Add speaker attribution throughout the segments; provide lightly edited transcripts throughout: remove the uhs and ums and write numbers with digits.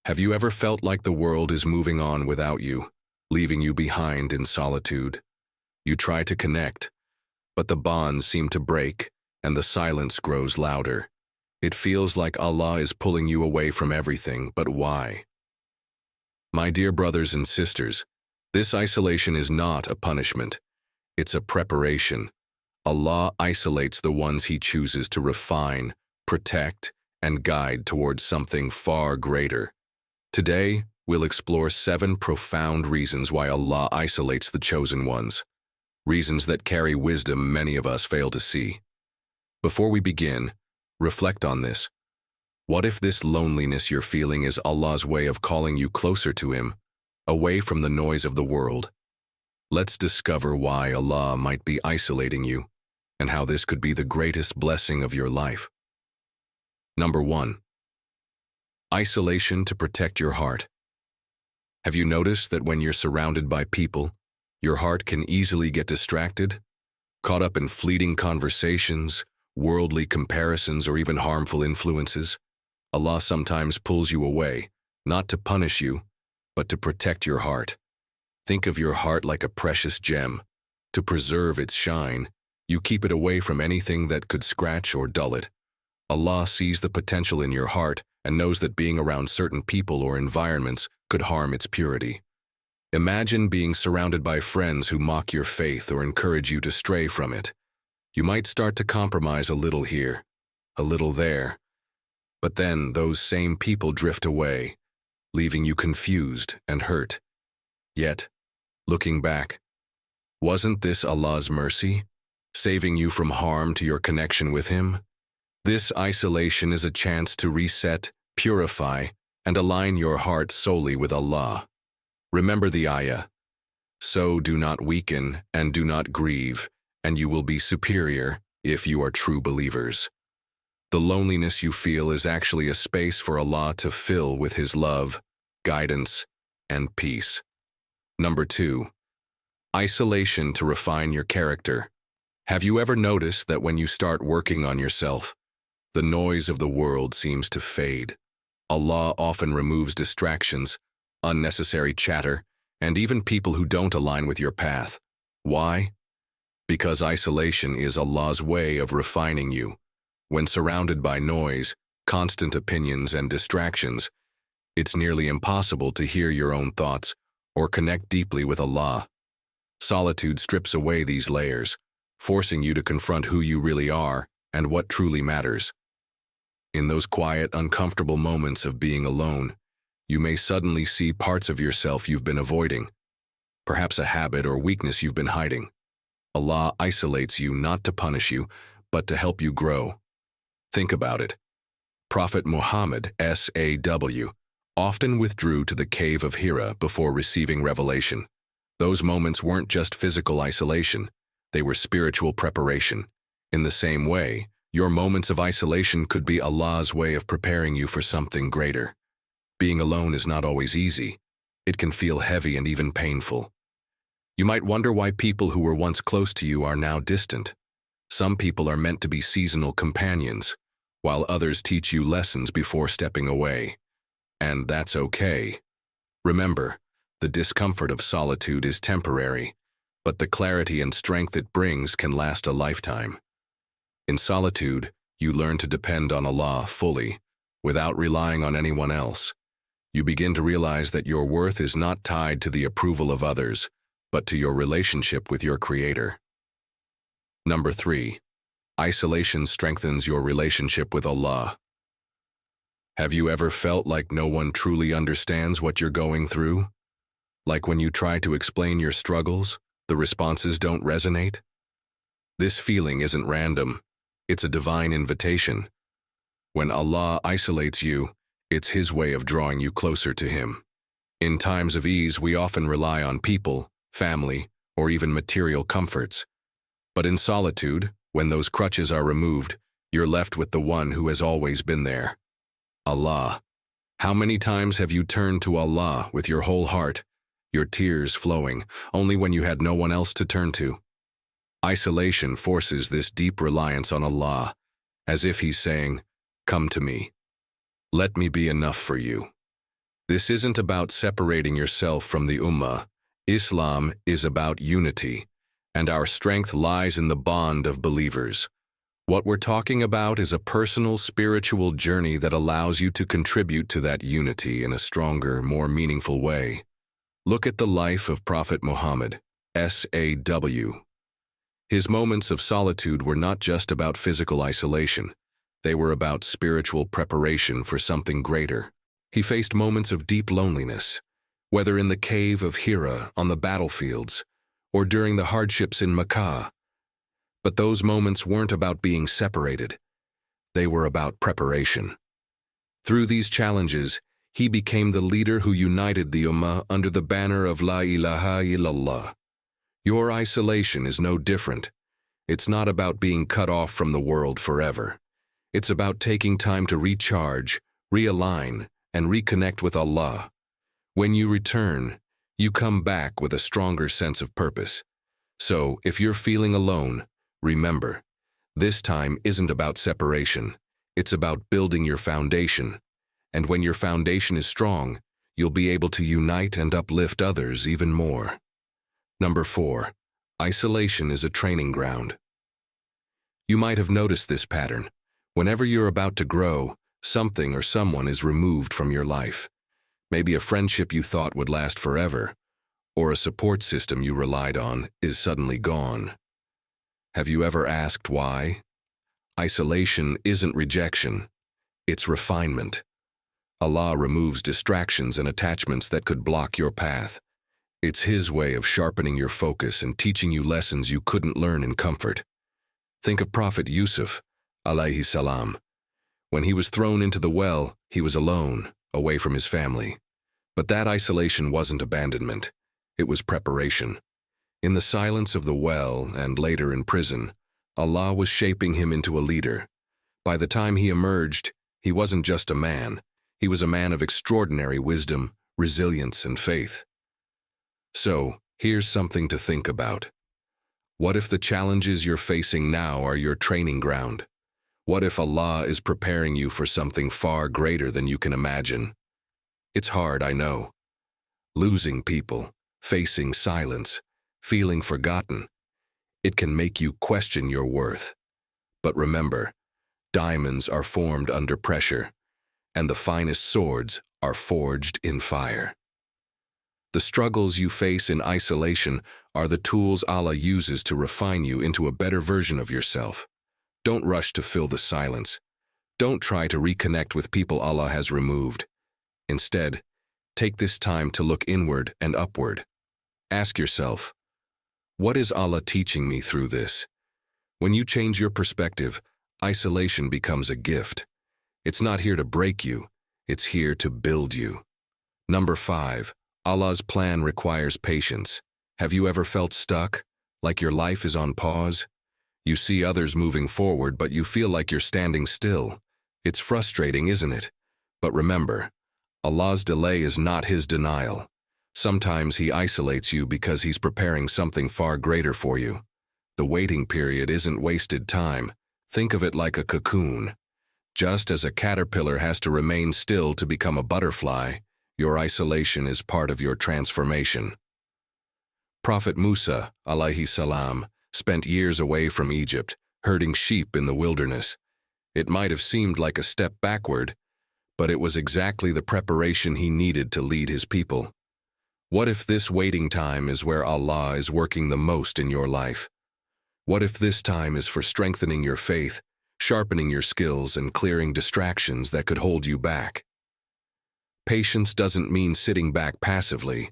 Speaker 1: Have you ever felt like the world is moving on without you, leaving you behind in solitude? You try to connect, but the bonds seem to break and the silence grows louder. It feels like Allah is pulling you away from everything, but why? My dear brothers and sisters, this isolation is not a punishment. It's a preparation. Allah isolates the ones He chooses to refine, protect, and guide towards something far greater. Today, we'll explore 7 profound reasons why Allah isolates the chosen ones. Reasons that carry wisdom many of us fail to see. Before we begin, reflect on this. What if this loneliness you're feeling is Allah's way of calling you closer to Him, away from the noise of the world? Let's discover why Allah might be isolating you, and how this could be the greatest blessing of your life. Number 1. Isolation to protect your heart. Have you noticed that when you're surrounded by people, your heart can easily get distracted, caught up in fleeting conversations, worldly comparisons, or even harmful influences? Allah sometimes pulls you away, not to punish you, but to protect your heart. Think of your heart like a precious gem. To preserve its shine, you keep it away from anything that could scratch or dull it. Allah sees the potential in your heart and knows that being around certain people or environments could harm its purity. Imagine being surrounded by friends who mock your faith or encourage you to stray from it. You might start to compromise a little here, a little there, but then those same people drift away, leaving you confused and hurt. Yet, looking back, wasn't this Allah's mercy, saving you from harm to your connection with Him? This isolation is a chance to reset, purify, and align your heart solely with Allah. Remember the ayah, "So do not weaken and do not grieve, and you will be superior if you are true believers." The loneliness you feel is actually a space for Allah to fill with His love, guidance, and peace. Number 2. Isolation to refine your character. Have you ever noticed that when you start working on yourself, the noise of the world seems to fade? Allah often removes distractions, unnecessary chatter, and even people who don't align with your path. Why? Because isolation is Allah's way of refining you. When surrounded by noise, constant opinions, and distractions, it's nearly impossible to hear your own thoughts or connect deeply with Allah. Solitude strips away these layers, forcing you to confront who you really are and what truly matters. In those quiet, uncomfortable moments of being alone, you may suddenly see parts of yourself you've been avoiding, perhaps a habit or weakness you've been hiding. Allah isolates you not to punish you, but to help you grow. Think about it. Prophet Muhammad SAW often withdrew to the cave of Hira before receiving revelation. Those moments weren't just physical isolation, they were spiritual preparation. In the same way, your moments of isolation could be Allah's way of preparing you for something greater. Being alone is not always easy. It can feel heavy and even painful. You might wonder why people who were once close to you are now distant. Some people are meant to be seasonal companions, while others teach you lessons before stepping away. And that's okay. Remember, the discomfort of solitude is temporary, but the clarity and strength it brings can last a lifetime. In solitude, you learn to depend on Allah fully, without relying on anyone else. You begin to realize that your worth is not tied to the approval of others, but to your relationship with your Creator. Number 3. Isolation strengthens your relationship with Allah. Have you ever felt like no one truly understands what you're going through? Like when you try to explain your struggles, the responses don't resonate? This feeling isn't random. It's a divine invitation. When Allah isolates you, it's His way of drawing you closer to Him. In times of ease, we often rely on people, family, or even material comforts. But in solitude, when those crutches are removed, you're left with the one who has always been there. Allah. How many times have you turned to Allah with your whole heart, your tears flowing, only when you had no one else to turn to? Isolation forces this deep reliance on Allah, as if He's saying, "Come to me. Let me be enough for you." This isn't about separating yourself from the Ummah. Islam is about unity, and our strength lies in the bond of believers. What we're talking about is a personal spiritual journey that allows you to contribute to that unity in a stronger, more meaningful way. Look at the life of Prophet Muhammad, SAW. His moments of solitude were not just about physical isolation. They were about spiritual preparation for something greater. He faced moments of deep loneliness, whether in the cave of Hira, on the battlefields, or during the hardships in Makkah. But those moments weren't about being separated. They were about preparation. Through these challenges, he became the leader who united the Ummah under the banner of La ilaha illallah. Your isolation is no different. It's not about being cut off from the world forever. It's about taking time to recharge, realign, and reconnect with Allah. When you return, you come back with a stronger sense of purpose. So, if you're feeling alone, remember, this time isn't about separation. It's about building your foundation. And when your foundation is strong, you'll be able to unite and uplift others even more. Number 4. Isolation is a training ground. You might have noticed this pattern. Whenever you're about to grow, something or someone is removed from your life. Maybe a friendship you thought would last forever, or a support system you relied on is suddenly gone. Have you ever asked why? Isolation isn't rejection, it's refinement. Allah removes distractions and attachments that could block your path. It's His way of sharpening your focus and teaching you lessons you couldn't learn in comfort. Think of Prophet Yusuf, alayhi salam. When he was thrown into the well, he was alone, away from his family. But that isolation wasn't abandonment. It was preparation. In the silence of the well and later in prison, Allah was shaping him into a leader. By the time he emerged, he wasn't just a man. He was a man of extraordinary wisdom, resilience, and faith. So, here's something to think about. What if the challenges you're facing now are your training ground? What if Allah is preparing you for something far greater than you can imagine? It's hard, I know. Losing people, facing silence, feeling forgotten. It can make you question your worth. But remember, diamonds are formed under pressure, and the finest swords are forged in fire. The struggles you face in isolation are the tools Allah uses to refine you into a better version of yourself. Don't rush to fill the silence. Don't try to reconnect with people Allah has removed. Instead, take this time to look inward and upward. Ask yourself, what is Allah teaching me through this? When you change your perspective, isolation becomes a gift. It's not here to break you, it's here to build you. Number 5. Allah's plan requires patience. Have you ever felt stuck, like your life is on pause? You see others moving forward, but you feel like you're standing still. It's frustrating, isn't it? But remember, Allah's delay is not His denial. Sometimes He isolates you because He's preparing something far greater for you. The waiting period isn't wasted time. Think of it like a cocoon. Just as a caterpillar has to remain still to become a butterfly, your isolation is part of your transformation. Prophet Musa, alayhi salam, spent years away from Egypt, herding sheep in the wilderness. It might have seemed like a step backward, but it was exactly the preparation he needed to lead his people. What if this waiting time is where Allah is working the most in your life? What if this time is for strengthening your faith, sharpening your skills, and clearing distractions that could hold you back? Patience doesn't mean sitting back passively.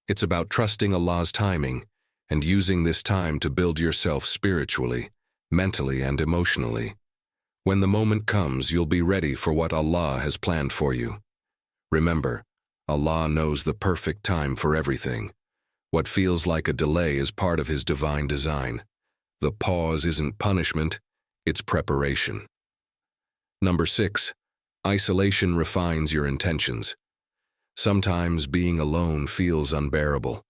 Speaker 1: It's about trusting Allah's timing and using this time to build yourself spiritually, mentally, and emotionally. When the moment comes, you'll be ready for what Allah has planned for you. Remember, Allah knows the perfect time for everything. What feels like a delay is part of His divine design. The pause isn't punishment, it's preparation. Number 6. Isolation refines your intentions. Sometimes being alone feels unbearable.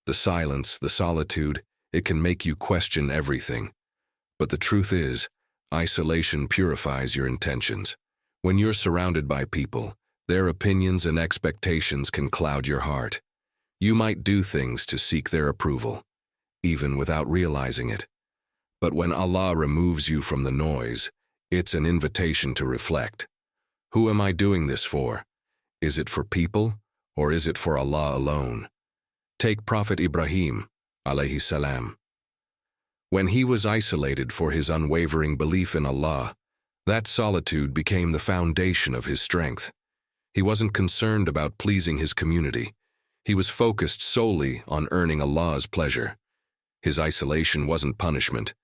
Speaker 1: The silence, the solitude, it can make you question everything. But the truth is, isolation purifies your intentions. When you're surrounded by people, Their opinions and expectations can cloud your heart. You might do things to seek their approval, even without realizing it. But when Allah removes you from the noise, it's an invitation to reflect. Who am I doing this for? Is it for people, or is it for Allah alone? Take Prophet Ibrahim, alayhi salam. When he was isolated for his unwavering belief in Allah, that solitude became the foundation of his strength. He wasn't concerned about pleasing his community. He was focused solely on earning Allah's pleasure. His isolation wasn't punishment.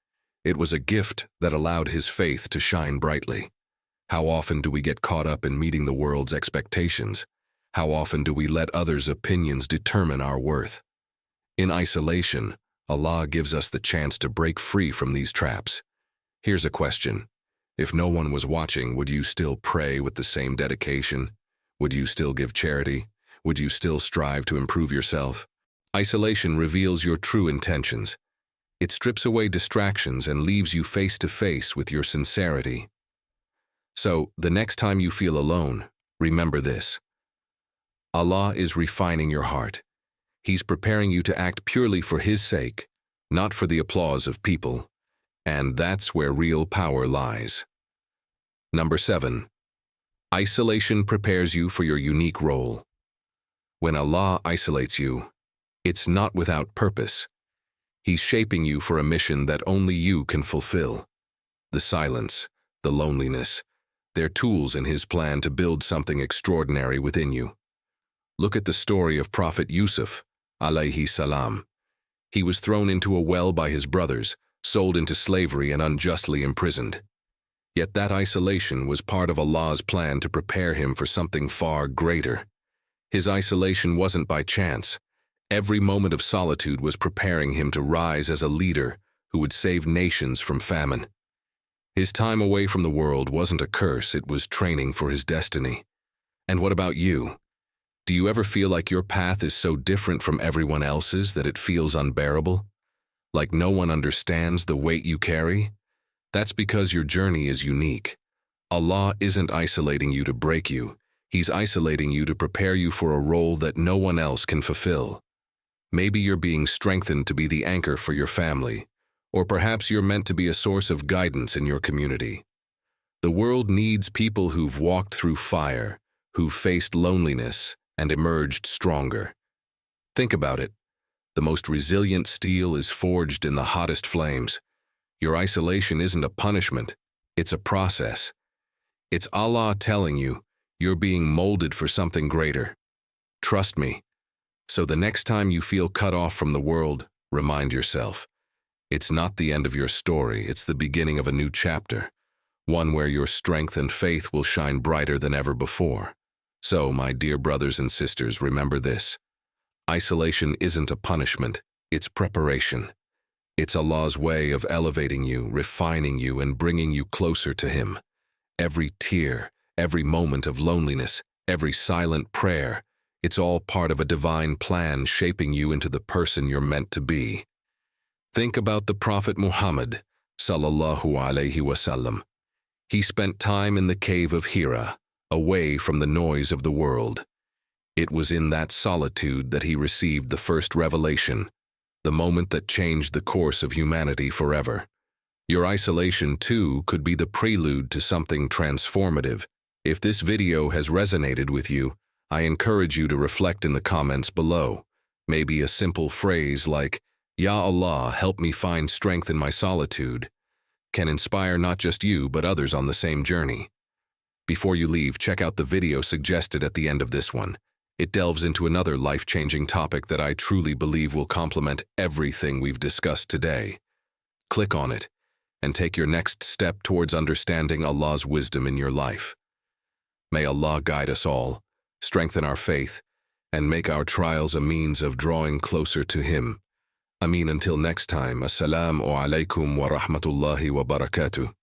Speaker 1: It was a gift that allowed his faith to shine brightly. How often do we get caught up in meeting the world's expectations? How often do we let others' opinions determine our worth? In isolation, Allah gives us the chance to break free from these traps. Here's a question. If no one was watching, would you still pray with the same dedication? Would you still give charity? Would you still strive to improve yourself? Isolation reveals your true intentions. It strips away distractions and leaves you face to face with your sincerity. So, the next time you feel alone, remember this. Allah is refining your heart. He's preparing you to act purely for His sake, not for the applause of people. And that's where real power lies. Number 7. Isolation prepares you for your unique role. When Allah isolates you, it's not without purpose. He's shaping you for a mission that only you can fulfill. The silence, the loneliness, they're tools in His plan to build something extraordinary within you. Look at the story of Prophet Yusuf, alayhi salam. He was thrown into a well by his brothers, sold into slavery and unjustly imprisoned. Yet that isolation was part of Allah's plan to prepare him for something far greater. His isolation wasn't by chance. Every moment of solitude was preparing him to rise as a leader who would save nations from famine. His time away from the world wasn't a curse, it was training for his destiny. And what about you? Do you ever feel like your path is so different from everyone else's that it feels unbearable? Like no one understands the weight you carry? That's because your journey is unique. Allah isn't isolating you to break you. He's isolating you to prepare you for a role that no one else can fulfill. Maybe you're being strengthened to be the anchor for your family, or perhaps you're meant to be a source of guidance in your community. The world needs people who've walked through fire, who've faced loneliness, and emerged stronger. Think about it. The most resilient steel is forged in the hottest flames. Your isolation isn't a punishment, it's a process. It's Allah telling you, you're being molded for something greater. Trust me. So the next time you feel cut off from the world, remind yourself, it's not the end of your story, it's the beginning of a new chapter, one where your strength and faith will shine brighter than ever before. So, my dear brothers and sisters, remember this. Isolation isn't a punishment, it's preparation. It's Allah's way of elevating you, refining you, and bringing you closer to Him. Every tear, every moment of loneliness, every silent prayer, it's all part of a divine plan shaping you into the person you're meant to be. Think about the Prophet Muhammad, sallallahu alayhi wasallam. He spent time in the cave of Hira, away from the noise of the world. It was in that solitude that he received the first revelation, the moment that changed the course of humanity forever. Your isolation, too, could be the prelude to something transformative. If this video has resonated with you, I encourage you to reflect in the comments below. Maybe a simple phrase like, "Ya Allah, help me find strength in my solitude," can inspire not just you, but others on the same journey. Before you leave, check out the video suggested at the end of this one. It delves into another life-changing topic that I truly believe will complement everything we've discussed today. Click on it and take your next step towards understanding Allah's wisdom in your life. May Allah guide us all, strengthen our faith, and make our trials a means of drawing closer to Him. Ameen. Until next time, Assalamu alaikum wa rahmatullahi wa barakatuh.